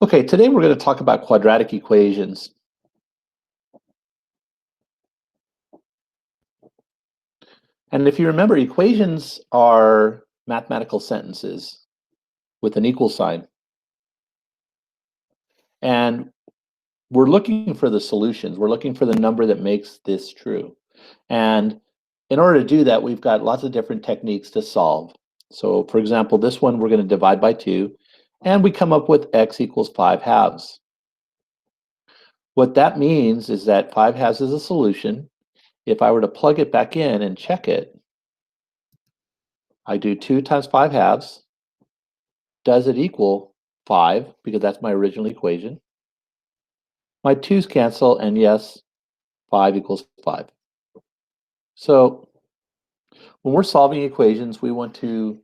Okay, today we're going to talk about quadratic equations. And if you remember, equations are mathematical sentences with an equal sign. And we're looking for the solutions. We're looking for the number that makes this true. And in order to do that, we've got lots of different techniques to solve. So for example, this one we're going to divide by 2, and we come up with x equals 5 halves. What that means is that 5 halves is a solution. If I were to plug it back in and check it, I do 2 times 5 halves. Does it equal 5? Because that's my original equation. My 2's cancel, and yes, 5 equals 5. So when we're solving equations, we want to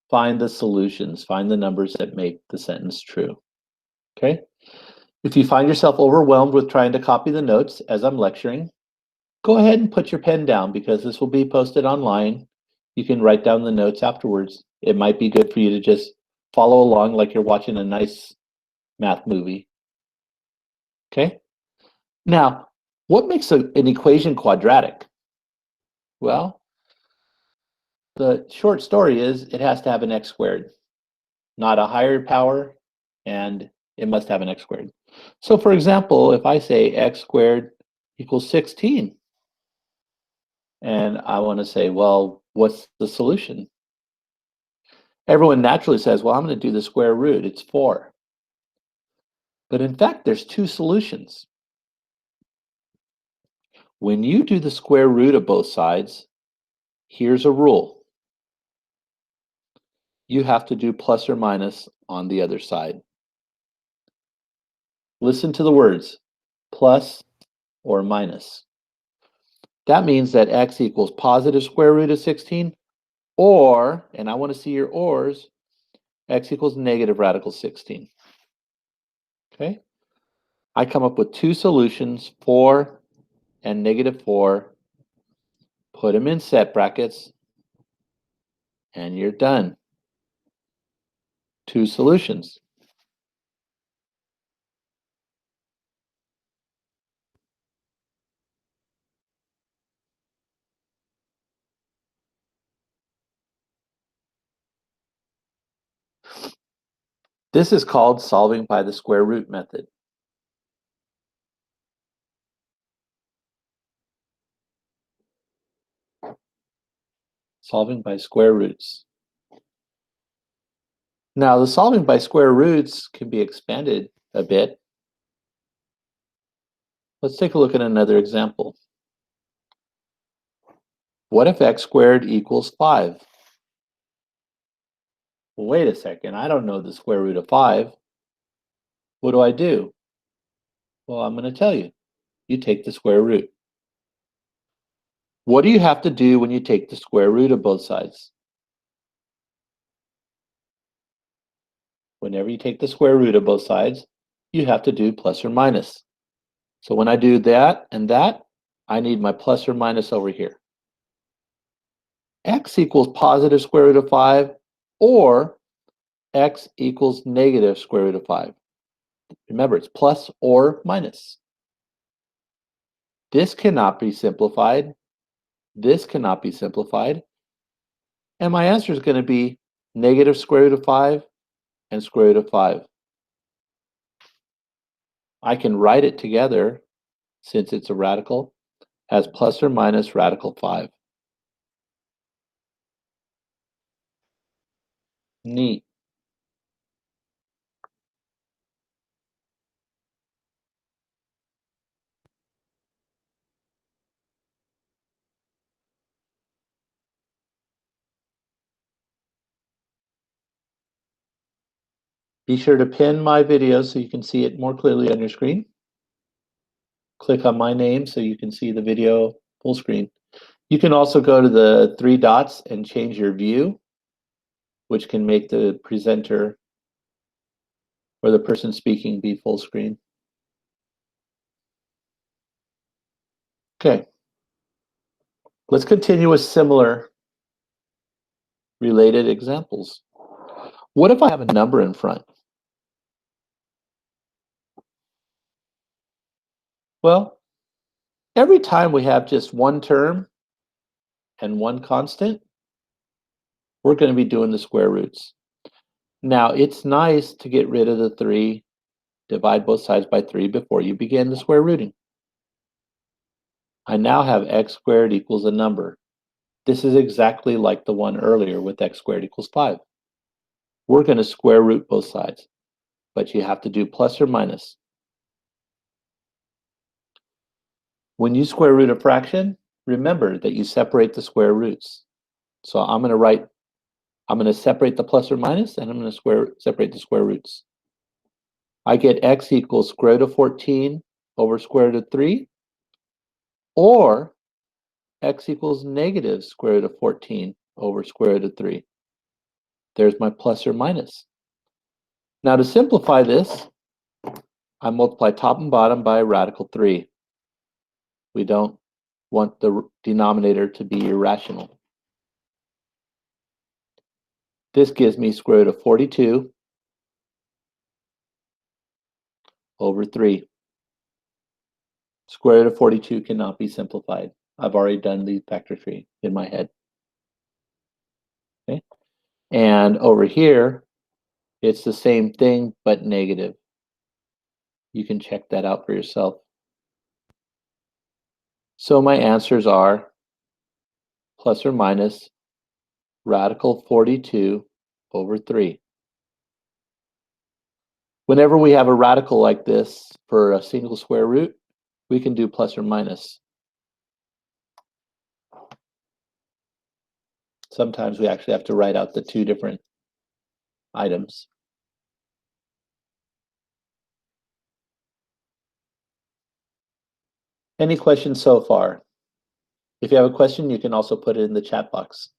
find the solutions, find the numbers that make the sentence true. Okay? If you find yourself overwhelmed with trying to copy the notes as I'm lecturing, go ahead and put your pen down because this will be posted online. You can write down the notes afterwards. It might be good for you to just follow along like you're watching a nice math movie. Okay? Now, what makes an equation quadratic? Well, the short story is it has to have an x squared, not a higher power, and it must have an x squared. So for example, if I say x squared equals 16, and I want to say, well, what's the solution? Everyone naturally says, well, I'm going to do the square root. It's 4. But in fact, there's 2 solutions. When you do the square root of both sides, here's a rule. You have to do plus or minus on the other side. Listen to the words, plus or minus. That means that x equals positive square root of 16, or, and I want to see your ors, x equals negative radical 16. Okay? I come up with 2 solutions, 4 and negative 4. Put them in set brackets, and you're done. 2 solutions. This is called solving by the square root method. Solving by square roots. Now, the solving by square roots can be expanded a bit. Let's take a look at another example. What if x squared equals 5? Well, wait a second, I don't know the square root of 5. What do I do? Well, I'm going to tell you. You take the square root. What do you have to do when you take the square root of both sides? Whenever you take the square root of both sides, you have to do plus or minus. So when I do that and that, I need my plus or minus over here. X equals positive square root of 5, or x equals negative square root of 5. Remember, it's plus or minus. This cannot be simplified. This cannot be simplified. And my answer is going to be negative square root of 5 and square root of 5. I can write it together, since it's a radical, as plus or minus radical 5. Neat. Be sure to pin my video so you can see it more clearly on your screen. Click on my name so you can see the video full screen. You can also go to the 3 dots and change your view, which can make the presenter or the person speaking be full screen. Okay. Let's continue with similar related examples. What if I have a number in front? Well, every time we have just one term and one constant, we're going to be doing the square roots. Now, it's nice to get rid of the 3, divide both sides by 3 before you begin the square rooting. I now have x squared equals a number. This is exactly like the one earlier with x squared equals 5. We're going to square root both sides, but you have to do plus or minus. When you square root a fraction, remember that you separate the square roots. So I'm going to separate the plus or minus, and I'm going to separate the square roots. I get x equals square root of 14 over square root of 3, or x equals negative square root of 14 over square root of 3. There's my plus or minus. Now to simplify this, I multiply top and bottom by radical 3. We don't want the denominator to be irrational. This gives me square root of 42 over 3. Square root of 42 cannot be simplified. I've already done the factor tree in my head. Okay? And over here, it's the same thing, but negative. You can check that out for yourself. So my answers are plus or minus radical 42 over 3. Whenever we have a radical like this for a single square root, we can do plus or minus. Sometimes we actually have to write out the 2 different items. Any questions so far? If you have a question, you can also put it in the chat box.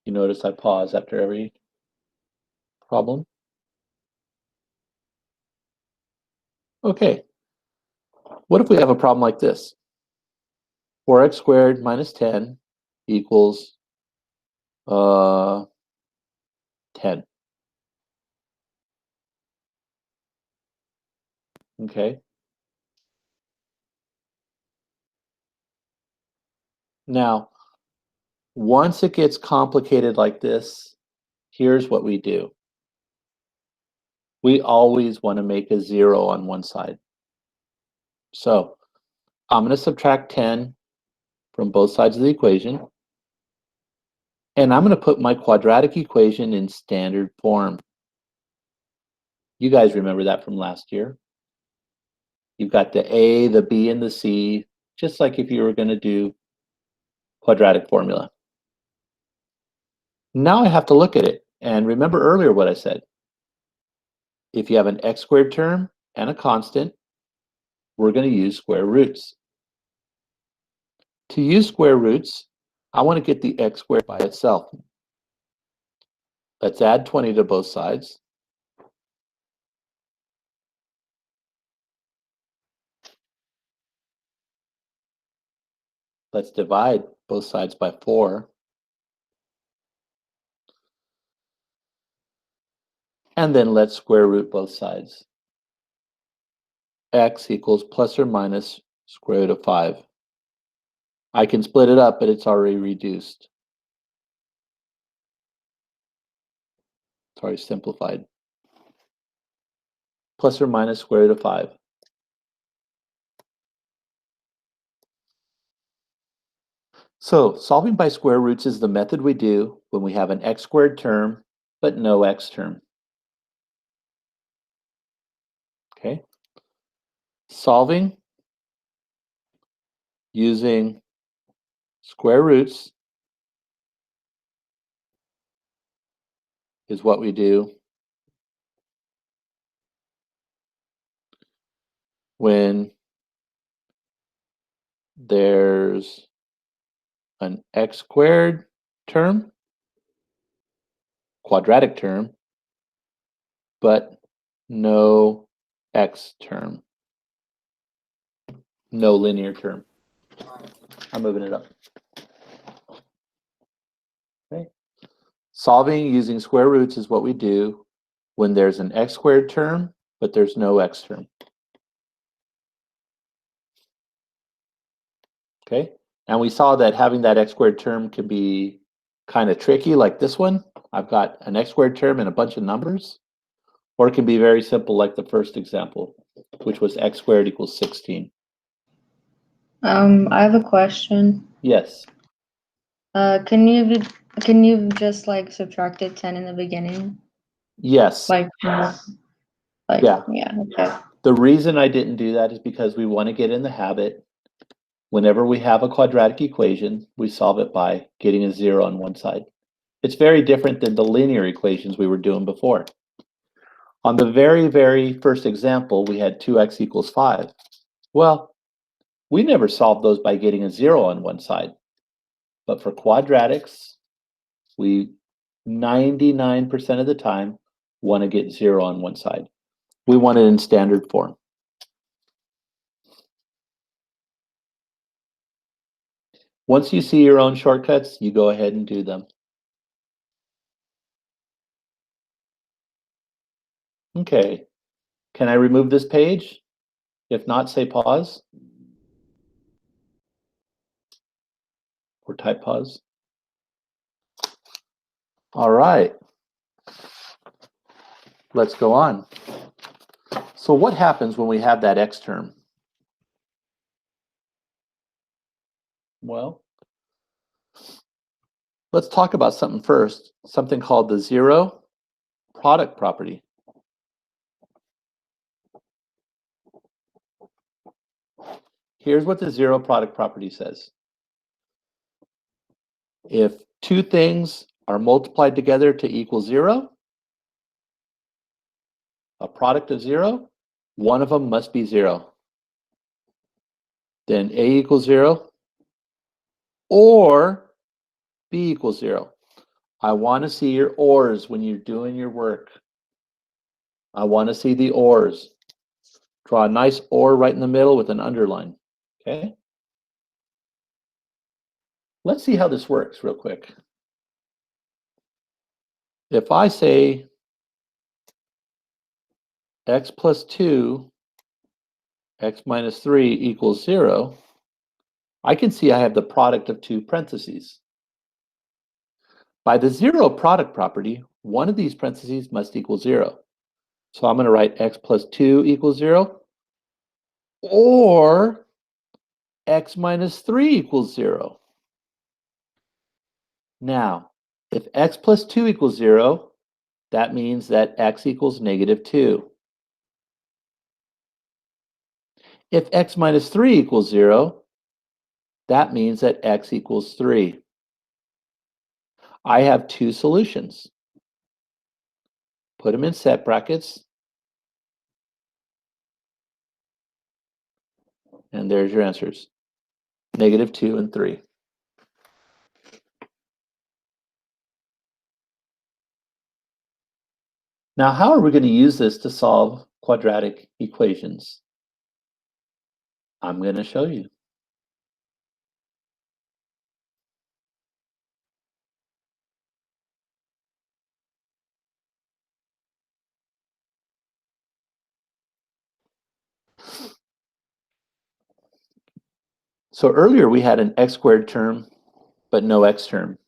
You notice I pause after every problem. Okay. What if we have a problem like this? 4x squared minus 10 equals 10. Okay. Now, once it gets complicated like this, here's what we do. We always want to make a 0 on one side. So I'm going to subtract 10 from both sides of the equation. And I'm going to put my quadratic equation in standard form. You guys remember that from last year. You've got the A, the B, and the C, just like if you were going to do quadratic formula. Now I have to look at it. And remember earlier what I said. If you have an x squared term and a constant, we're going to use square roots. To use square roots, I want to get the x squared by itself. Let's add 20 to both sides. Let's divide both sides by 4. And then let's square root both sides. X equals plus or minus square root of 5. I can split it up, but it's already reduced. It's already simplified. Plus or minus square root of 5. So solving by square roots is the method we do when we have an x squared term, but no x term. Okay. Solving using square roots is what we do when there's an x squared term, quadratic term, but no x term, no linear term. I'm moving it up. Okay. Solving using square roots is what we do when there's an x squared term, but there's no x term. Okay, and we saw that having that x squared term can be kind of tricky, like this one. I've got an x squared term and a bunch of numbers. Or it can be very simple, like the first example, which was x squared equals 16. I have a question. Yes. Can you just like subtracted 10 in the beginning? Yes. Yeah. Okay. The reason I didn't do that is because we want to get in the habit. Whenever we have a quadratic equation, we solve it by getting a 0 on one side. It's very different than the linear equations we were doing before. On the very, very first example, we had 2x equals 5. Well, we never solved those by getting a 0 on one side. But for quadratics, we 99% of the time want to get 0 on one side. We want it in standard form. Once you see your own shortcuts, you go ahead and do them. Okay, can I remove this page? If not, say pause. Or type pause. All right. Let's go on. So what happens when we have that x term? Well, let's talk about something first, something called the zero product property. Here's what the zero product property says. If two things are multiplied together to equal 0, a product of 0, one of them must be 0. Then A equals 0 or B equals 0. I want to see your ors when you're doing your work. I want to see the ors. Draw a nice or right in the middle with an underline. Okay? Let's see how this works real quick. If I say x plus 2, x minus 3 equals 0, I can see I have the product of two parentheses. By the zero product property, one of these parentheses must equal 0. So I'm going to write x plus 2 equals 0, or x minus 3 equals 0. Now, if x plus 2 equals 0, that means that x equals negative 2. If x minus 3 equals 0, that means that x equals 3. I have two solutions. Put them in set brackets. And there's your answers. Negative 2 and 3. Now, how are we going to use this to solve quadratic equations? I'm going to show you. So earlier we had an x squared term, but no x term.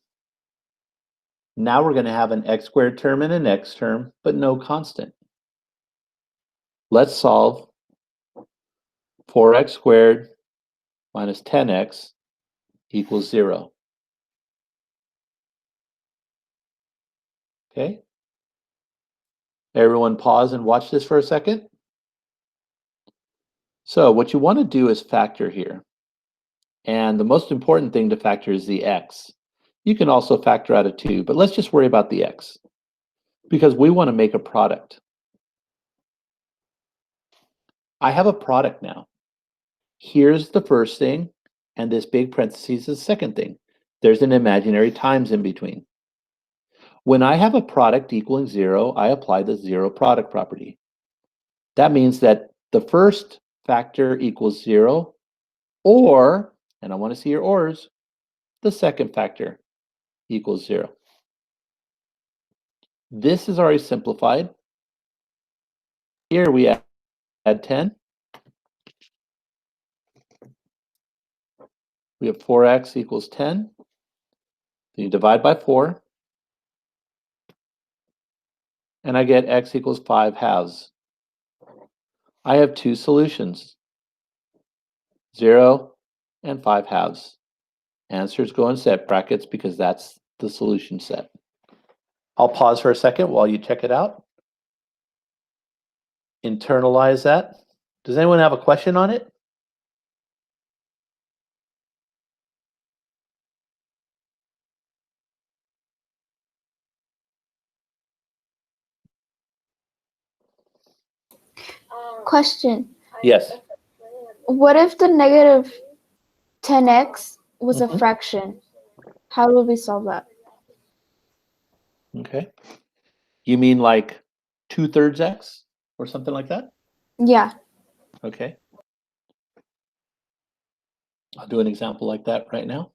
Now we're going to have an x squared term and an x term, but no constant. Let's solve 4x squared minus 10x equals 0. Okay? Everyone pause and watch this for a second. So what you want to do is factor here. And the most important thing to factor is the x. You can also factor out a 2, but let's just worry about the x, because we want to make a product. I have a product now. Here's the first thing, and this big parentheses is the second thing. There's an imaginary times in between. When I have a product equaling 0, I apply the zero product property. That means that the first factor equals 0, or, and I want to see your ors, the second factor equals 0. This is already simplified. Here we add 10. We have 4x equals 10. Then you divide by 4. And I get x equals 5 halves. I have two solutions, 0 and 5 halves. Answers go in set brackets because that's the solution set. I'll pause for a second while you check it out. Internalize that. Does anyone have a question on it? Question. Yes. What if the negative 10x was a Mhm. fraction? How would we solve that? Okay. You mean like 2/3 x or something like that? Yeah. Okay. I'll do an example like that right now.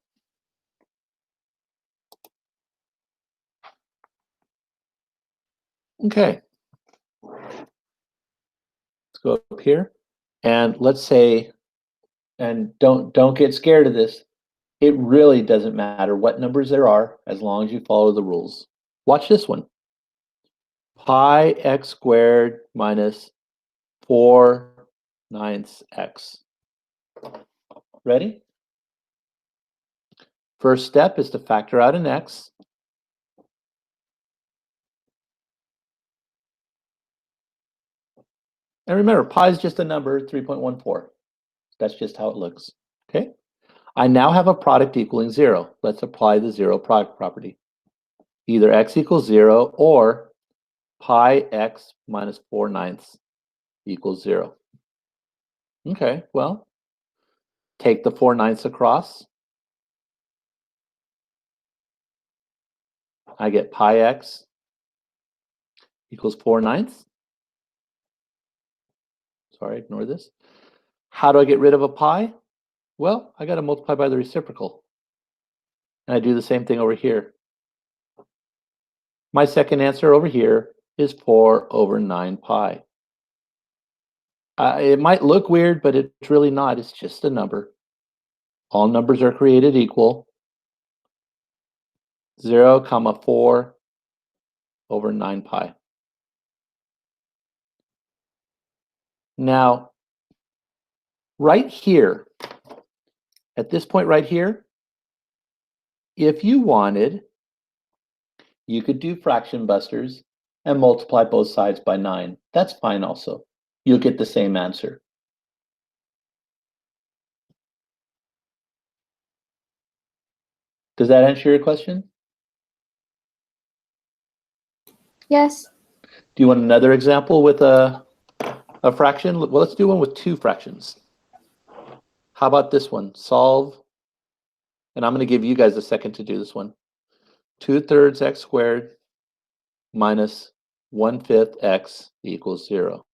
Okay. Let's go up here and let's say, and don't get scared of this. It really doesn't matter what numbers there are as long as you follow the rules. Watch this one. Pi x squared minus 4/9 x. Ready? First step is to factor out an x. And remember, pi is just a number, 3.14. That's just how it looks. Okay. I now have a product equaling 0. Let's apply the 0 product property. Either x equals 0 or pi x minus 4/9 equals 0. Okay, well, take the 4/9 across. I get pi x equals 4/9. Sorry, ignore this. How do I get rid of a pi? Well, I got to multiply by the reciprocal. And I do the same thing over here. My second answer over here is 4/9 pi. It might look weird, but it's really not. It's just a number. All numbers are created equal. 0, 4/9 pi. Now, right here, at this point right here, if you wanted, you could do fraction busters and multiply both sides by 9. That's fine also. You'll get the same answer. Does that answer your question? Yes. Do you want another example with a fraction? Well, let's do one with two fractions. How about this one? Solve, and I'm going to give you guys a second to do this one. 2/3 x squared minus 1/5 x equals 0.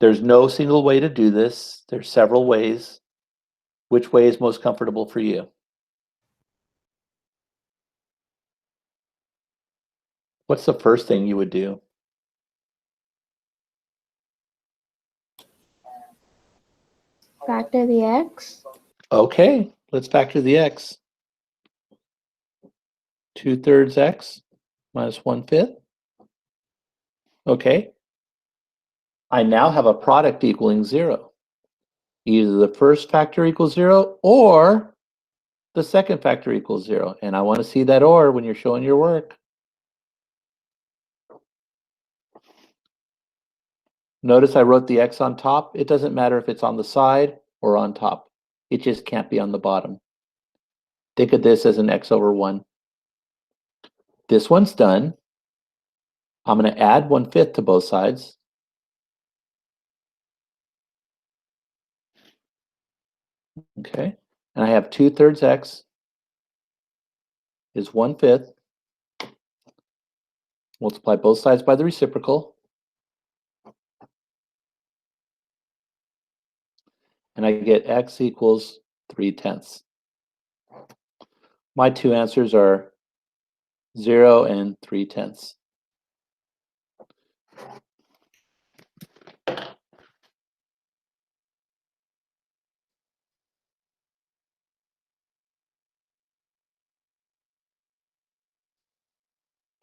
There's no single way to do this. There's several ways. Which way is most comfortable for you? What's the first thing you would do? Factor the x. Okay, let's factor the x. 2/3 x minus 1/5. Okay. I now have a product equaling 0. Either the first factor equals 0 or the second factor equals 0. And I want to see that or when you're showing your work. Notice I wrote the x on top. It doesn't matter if it's on the side or on top. It just can't be on the bottom. Think of this as an x over 1. This one's done. I'm going to add 1/5 to both sides. Okay. And I have 2/3 x is 1/5. Multiply both sides by the reciprocal. And I get x equals 3/10. My two answers are 0 and 3/10.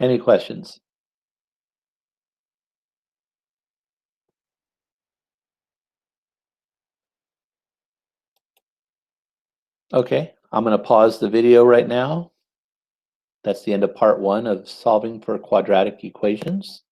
Any questions? Okay, I'm going to pause the video right now. That's the end of part 1 of solving for quadratic equations.